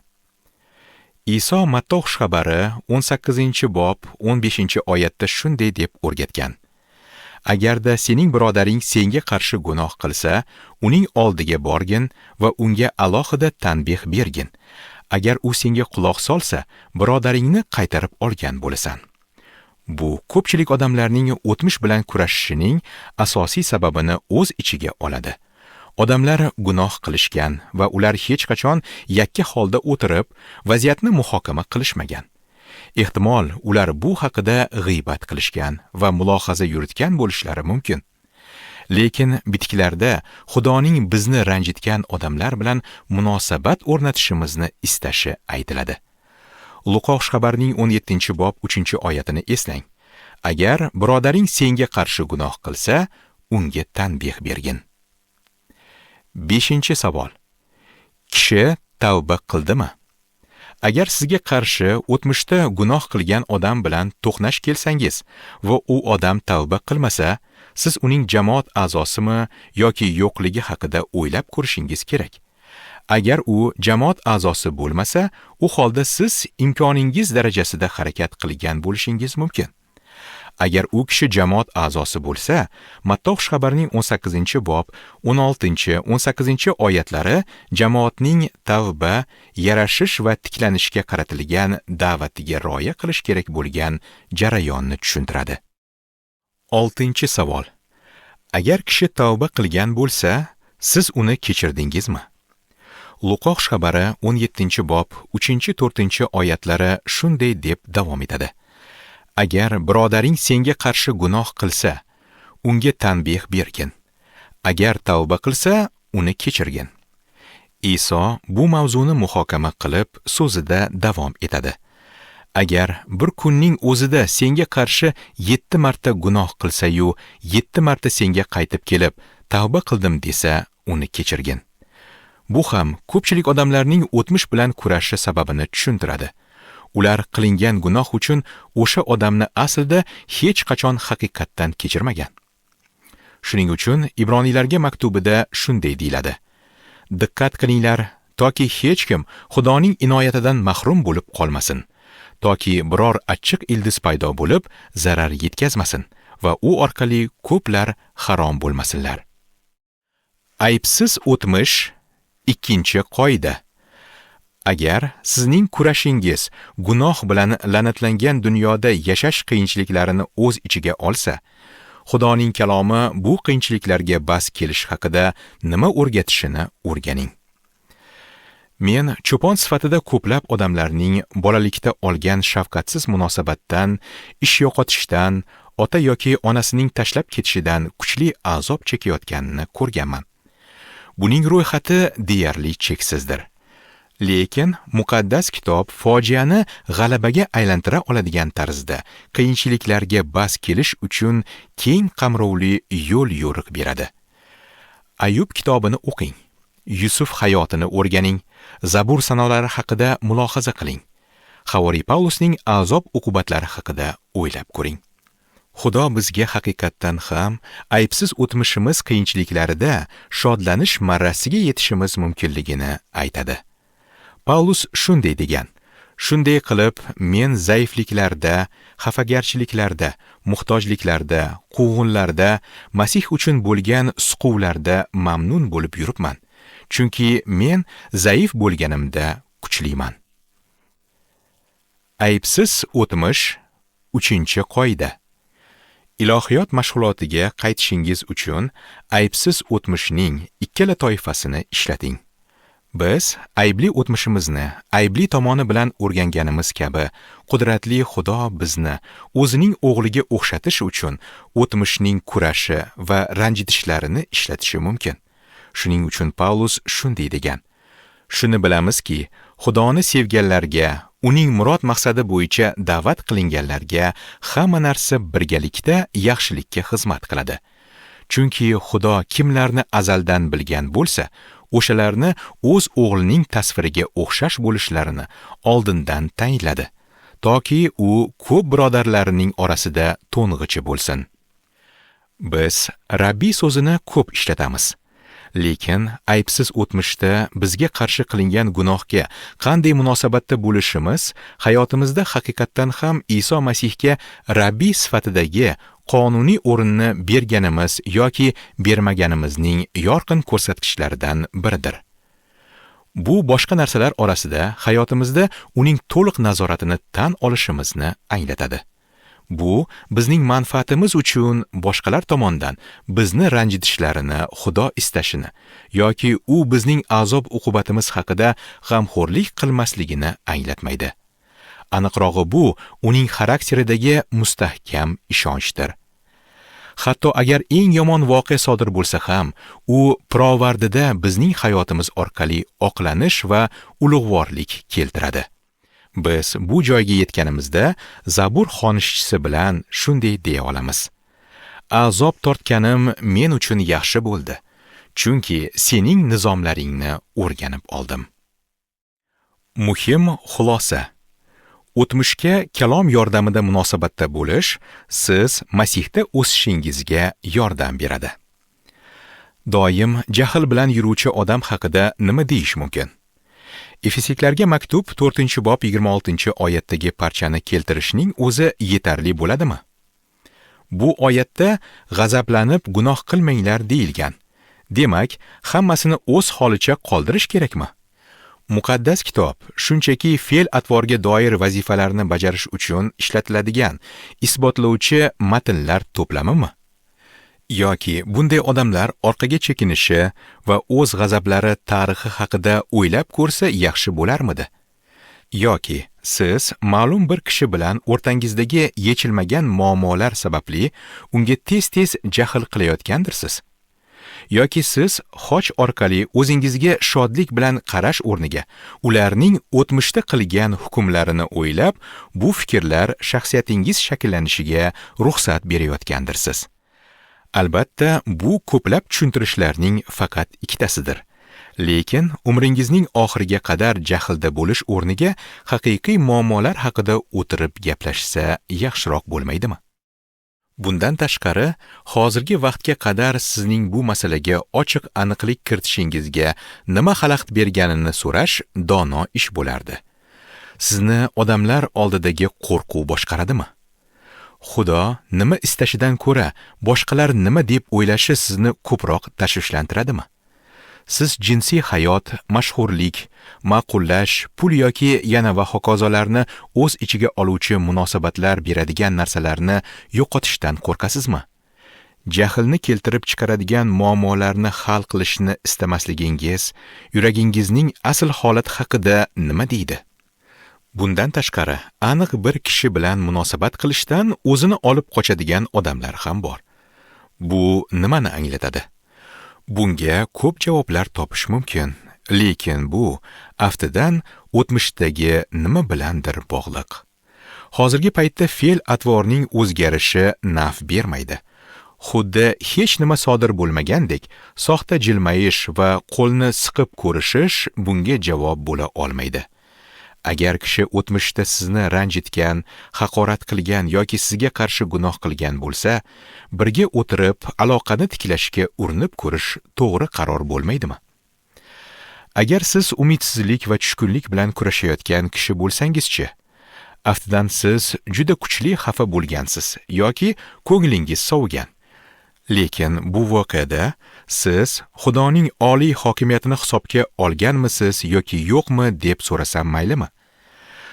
Iso Matto xushxabari 18-bob 15-oyatda shunday deb o'rgatgan: Agarda sening birodaring senga qarshi gunoh qilsa, uning oldiga borgin va unga alohida tanbeh bergin. Agar u senga quloq solsa, birodaringni qaytarib olgan bo'lasan. Bu ko'pchilik odamlarning o'tmish bilan kurashishining asosiy sababini o'z ichiga oladi. Odamlar gunoh qilishgan va ular hech qachon yakka holda o'tirib, vaziyatni muhokama qilishmagan. Ehtimol, ular bu haqida g'iybat qilishgan va mulohaza yuritgan bo'lishlari mumkin. Lekin bitiklarda Xudoning bizni ranjitgan odamlar bilan munosabat o'rnatishimizni istashi aytiladi. Luqo xushxabarining 17-bob 3-oyatini eslang. Agar birodaring senga qarshi gunoh qilsa, unga tanbeh bergin. 5-savol: kishi tavba qildimi? Agar sizga qarshi o'tmishda gunoh qilgan odam bilan to'qnash kelsangiz va u odam tavba qilmasa, siz uning jamoat a'zosimi yoki yo'qligi haqida o'ylab ko'rishingiz kerak. Agar u jamoat a'zosi bo'lmasa, u holda siz imkoningiz darajasida harakat qilgan bo'lishingiz mumkin. Agar u kishi jamoat a'zosi bo'lsa, Matto xushxabarining 18-bob, 16-18 oyatlari jamoatning tavba, yarashish va tiklanishga qaratilgan da'vatiga rioya qilish kerak bo'lgan jarayonni tushuntiradi. 6-savol. Agar kishi tavba qilgan bo'lsa, siz uni kechirdingizmi? Luqo xushxabari 17-bob, 3-4 oyatlari shunday deb davom etadi. Agar birodaring senga qarshi gunoh qilsa, unga tanbeh bergin. Agar tavba qilsa, uni kechirgin. Iso bu mavzuni muhokama qilib, so'zida davom etadi. Agar bir kunning o'zida senga qarshi 7 marta gunoh qilsa-yu, 7 marta senga qaytib kelib, tavba qildim desa, uni kechirgin. Bu ham ko'pchilik odamlarning o'tmish bilan kurashi sababini tushuntiradi. Ular qilingan gunoh uchun o'sha odamni aslida hech qachon haqiqatdan kechirmagan. Shuning uchun Ibroniylarga maktubida shunday deyiladi: Diqqat qilinglar, toki hech kim Xudoning inoyatidan mahrum bo'lib qolmasin, toki biror achchiq ildiz paydo bo'lib zarar yetkazmasin va u orqali ko'plar harom bo'lmasinlar. Aybsiz o'tmish. 2-qoida. Agar sizning kurashingiz gunoh bilan la'natlangan dunyoda yashash qiyinchiliklarini o'z ichiga olsa, Xudoning kalomi bu qiyinchiliklarga bas kelish haqida nima o'rgatishini o'rganing. Men cho'pon sifatida ko'plab odamlarning bolalikda olgan shafqatsiz munosabatdan, ish yo'qotishdan, ota yoki onasining tashlab ketishidan kuchli azob chekayotganini ko'rganman. Buning ro'yxati deyarli cheksizdir. Lekin muqaddas kitob fojiani g'alabaga aylantira oladigan tarzda qiyinchiliklarga bas kelish uchun keng qamrovli yo'l yo'riq beradi. Ayub kitobini o'qing, Yusuf hayotini o'rganing, Zabur sanolari haqida mulohaza qiling. Havoriy Pavlusning azob uqubatlari haqida o'ylab ko'ring. Xudo bizga haqiqatdan ham aybsiz o'tmishimiz qiyinchiliklarida shodlanish marrasiga yetishimiz mumkinligini aytadi. Paulus shunday degan: Shunday qilib, men zaifliklarda, xafagarchiliklarda, muhtojliklarda, quvg'inlarda, Masih uchun bo'lgan siquvlarda mamnun bo'lib yuribman. Chunki men zaif bo'lganimda kuchliman. Aybsiz o'tmish. 3-qoida. Ilohiyot mashg'ulotiga qaytishingiz uchun aybsiz o'tmishning ikkala toifasini ishlating. Biz aybli o'tmishimizni aybli tomoni bilan o'rganganimiz kabi, qudratli Xudo bizni o'zining o'g'liga o'xshatish uchun o'tmishning kurashi va ranjitishlarini ishlatishi mumkin. Shuning uchun Paulus shunday degan: Shuni bilamizki, Xudoni sevganlarga, uning murod maqsadi bo'yicha da'vat qilinganlarga hamma narsa birgalikda yaxshilikka xizmat qiladi. Chunki Xudo kimlarni azaldan bilgan bo'lsa, o'shalarni o'z o'g'lining tasviriga o'xshash bo'lishlarini oldindan tayinladi, toki u ko'p birodarlarining orasida to'ng'ichi bo'lsin. Biz Rabbiy so'zini ko'p ishlatamiz. Lekin aybsiz o'tmishda bizga qarshi qilingan gunohga qanday munosabatda bo'lishimiz hayotimizda haqiqatdan ham Iso Masihga Rabbiy sifatidagi qonuniy o'rinni berganimiz yoki bermaganimizning yorqin ko'rsatkichlaridan biridir. Bu boshqa narsalar orasida hayotimizda uning to'liq nazoratini tan olishimizni anglatadi. Bu bizning manfaatimiz uchun boshqalar tomonidan bizni ranjitishlarini Xudo istashini yoki u bizning azob uqubatimiz haqida g'amxo'rlik qilmasligini anglatmaydi. Aniqrog'i bu uning xarakteridagi mustahkam ishonchdir. Hatto agar eng yomon voqea sodir bo'lsa ham, u pirovardida bizning hayotimiz orqali oqlanish va ulug'vorlik keltiradi. Biz bu joyga yetganimizda Zabur xonishchisi bilan shunday deya olamiz: Azob tortganim men uchun yaxshi bo'ldi, chunki sening nizomlaringni o'rganib oldim. Muhim xulosa: o'tmishga kalom yordamida munosabatda bo'lish siz Masihda o'sishingizga yordam beradi. Doim jahl bilan yuruvchi odam haqida nima deyish mumkin? Efesliklarga maktub 4-bob 26-oyatdagi parchani keltirishning o'zi yetarli bo'ladimi? Bu oyatda g'azablanib gunoh qilmanglar deyilgan. Demak, hammasini o'z holicha qoldirish kerakmi? Muqaddas kitob shunchaki fe'l-atvorga doir vazifalarni bajarish uchun ishlatiladigan isbotlovchi matnlar to'plamimi? Yoki bunday odamlar orqaga chekinishi va o'z g'azablari tarixi haqida o'ylab ko'rsa yaxshi bo'larmidi? Yoki siz ma'lum bir kishi bilan o'rtangizdagi yechilmagan muammolar sababli unga tez-tez jahl qilayotgandirsiz? Yoki siz xoch orqali o'zingizga shodlik bilan qarash o'rniga ularning o'tmishda qilgan hukmlarini o'ylab, bu fikrlar shaxsiyatingiz shakllanishiga ruxsat berayotgandirsiz. Albatta, bu ko'plab tushuntirishlarning faqat ikkitasidir. Lekin umringizning oxiriga qadar jahlda bo'lish o'rniga haqiqiy muammolar haqida o'tirib gaplashsa yaxshiroq bo'lmaydimi? Bundan tashqari, hozirgi vaqtga qadar sizning bu masalaga ochiq aniqlik kiritishingizga nima xalaqit berganini so'rash dono ish bo'lardi. Sizni odamlar oldidagi qo'rquv boshqaradimi? Xudo nima istashidan ko'ra boshqalar nima deb o'ylashi sizni ko'proq tashvishlantiradimi? Siz jinsiy hayot, mashhurlik, ma'qullash, pul yoki yana va hokazolarni o'z ichiga oluvchi munosabatlar beradigan narsalarni yo'qotishdan qo'rqasizmi? Jahlni keltirib chiqaradigan muammolarni hal qilishni istamasligingiz yuragingizning asl holati haqida nima deydi? Bundan tashqari, aniq bir kishi bilan munosabat qilishdan o'zini olib qochadigan odamlar ham bor. Bu nimani anglatadi? Bunga ko'p javoblar topish mumkin, lekin bu aftidan o'tmishdagi nima bilandir bog'liq. Hozirgi paytda fe'l-atvorning o'zgarishi naf bermaydi. Xuddi hech nima sodir bo'lmagandek, soxta jilmayish va qo'lni siqib ko'rishish bunga javob bo'la olmaydi. Agar kishi o'tmishda sizni ranjitgan, haqorat qilgan yoki sizga qarshi gunoh qilgan bo'lsa, birga o'tirib aloqani tiklashga urinib ko'rish to'g'ri qaror bo'lmaydimi? Agar siz umidsizlik va tushkunlik bilan kurashayotgan kishi bo'lsangiz-chi, aftidan siz juda kuchli xafa bo'lgansiz yoki ko'nglingiz sovigan. Lekin bu voqeada siz Xudoning oliy hokimiyatini hisobga olganmisiz yoki yo'qmi deb so'rasam maylimi?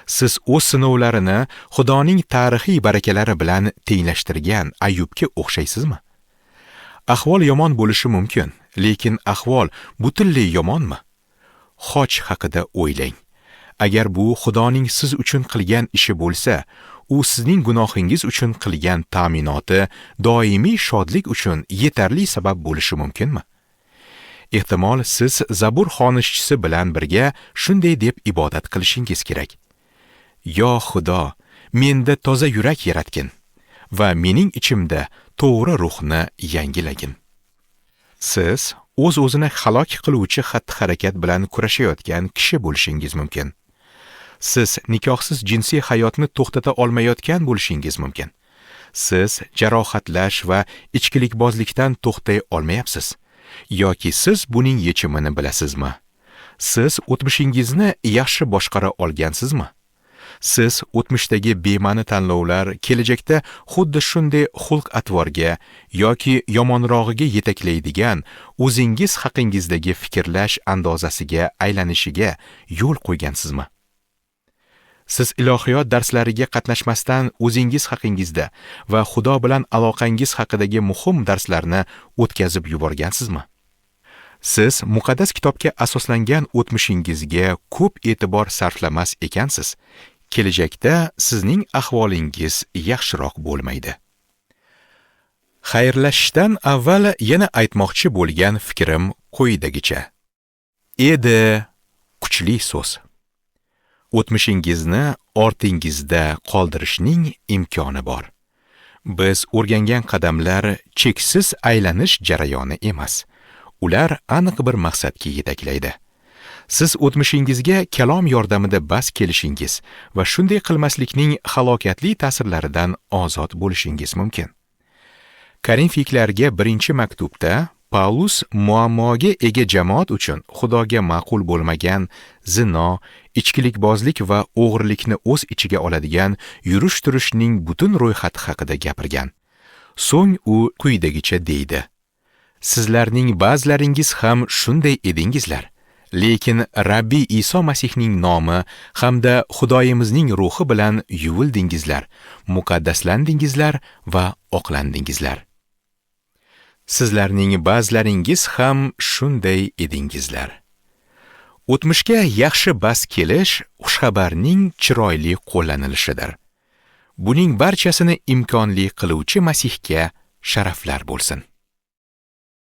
Siz o'z sinovlarini Xudoning tarixiy barakalari bilan tenglashtirgan Ayyubga o'xshaysizmi? Ahvol yomon bo'lishi mumkin, lekin ahvol butunlay yomonmi? Xoch haqida o'ylang. Agar bu Xudoning siz uchun qilgan ishi bo'lsa, u sizning gunohingiz uchun qilgan ta'minoti doimiy shodlik uchun yetarli sabab bo'lishi mumkinmi? Ehtimol siz Zabur xonishchisi bilan birga shunday deb ibodat qilishingiz kerak. Yo Xudo, menda toza yurak yaratgin va mening ichimda to'g'ri ruhni yangilagin. Siz o'z-o'zini halok qiluvchi xatti-harakat bilan kurashayotgan kishi bo'lishingiz mumkin. Siz nikohsiz jinsiy hayotni to'xtata olmayotgan bo'lishingiz mumkin. Siz jarohatlash va ichkilikbozlikdan to'xtay olmayapsiz. Yoki siz buning yechimini bilasizmi? Siz o'tmishingizni yaxshi boshqara olgansizmi? Siz o'tmishdagi bema'ni tanlovlar kelajakda xuddi shunday xulq-atvorga yoki yomonrog'iga yetaklaydigan o'zingiz haqingizdagi fikrlash andozasiga aylanishiga yo'l qo'ygansizmi? Siz ilohiyot darslariga qatnashmasdan o'zingiz haqingizda va Xudo bilan aloqangiz haqidagi muhim darslarni o'tkazib yuborgansizmi? Siz muqaddas kitobga asoslangan o'tmishingizga ko'p e'tibor sarflamas ekansiz. Kelajakda sizning ahvolingiz yaxshiroq bo'lmaydi. Xayrlashishdan avval yana aytmoqchi bo'lgan fikrim quyidagicha. Edi kuchli so'z. O'tmishingizni ortingizda qoldirishning imkoni bor. Biz o'rgangan qadamlar cheksiz aylanish jarayoni emas. Ular aniq bir maqsadga yetaklaydi. Siz o'tmishingizga kalom yordamida bas kelishingiz va shunday qilmaslikning halokatli ta'sirlaridan ozod bo'lishingiz mumkin. Korinfliklarga 1-maktubda Paulus muammoga ega jamoat uchun Xudoga ma'qul bo'lmagan zino, ichkilikbozlik va o'g'rilikni o'z ichiga oladigan yurish-turishning butun ro'yxati haqida gapirgan. So'ng u quyidagicha deydi: Sizlarning ba'zilaringiz ham shunday edingizlar, lekin Rabbiy Iso Masihning nomi hamda Xudoyimizning ruhi bilan yuvildingizlar, muqaddaslandingizlar va oqlandingizlar. Sizlarning ba'zilaringiz ham shunday edingizlar. O'tmishga yaxshi bas kelish xushxabarning chiroyli qo'llanilishidir. Buning barchasini imkonli qiluvchi Masihga sharaflar bo'lsin.